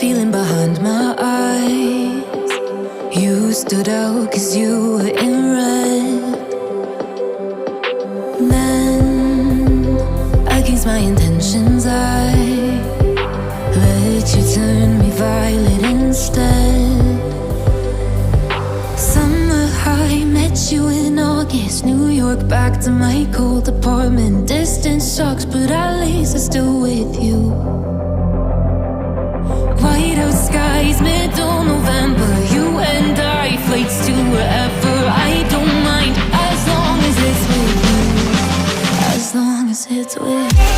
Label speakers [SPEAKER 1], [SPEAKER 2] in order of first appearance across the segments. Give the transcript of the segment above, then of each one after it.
[SPEAKER 1] feeling behind my eyes. You stood out 'cause you were in red. Then, against my intentions, I let you turn me violet instead. Summer high, met you in August. New York, back to my cold apartment. Distance sucks, but at least I'm still with you. White out skies, middle November. You and I, flights to wherever. I don't mind, as long as it's with you. As long as it's with you.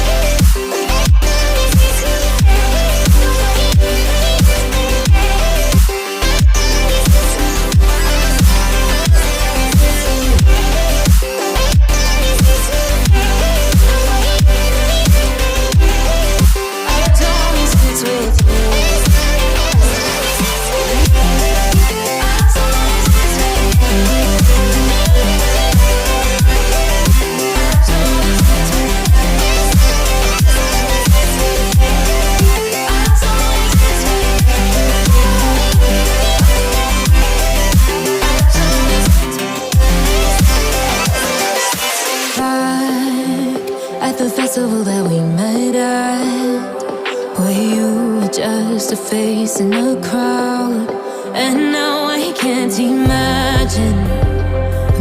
[SPEAKER 1] At the festival that we met at, where you were just a face in a crowd. And now I can't imagine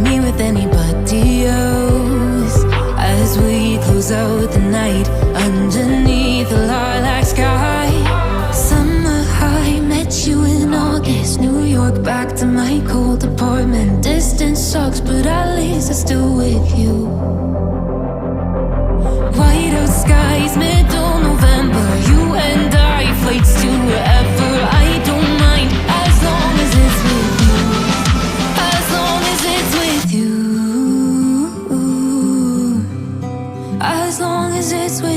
[SPEAKER 1] me with anybody else. As we close out the night underneath the lilac sky. Summer high, met you in August. New York, back to my cold apartment. Distance sucks, but at least I'm still with you. White out skies, middle November. You and I, flights to wherever. I don't mind, as long as it's with you. As long as it's with you. As long as it's with you.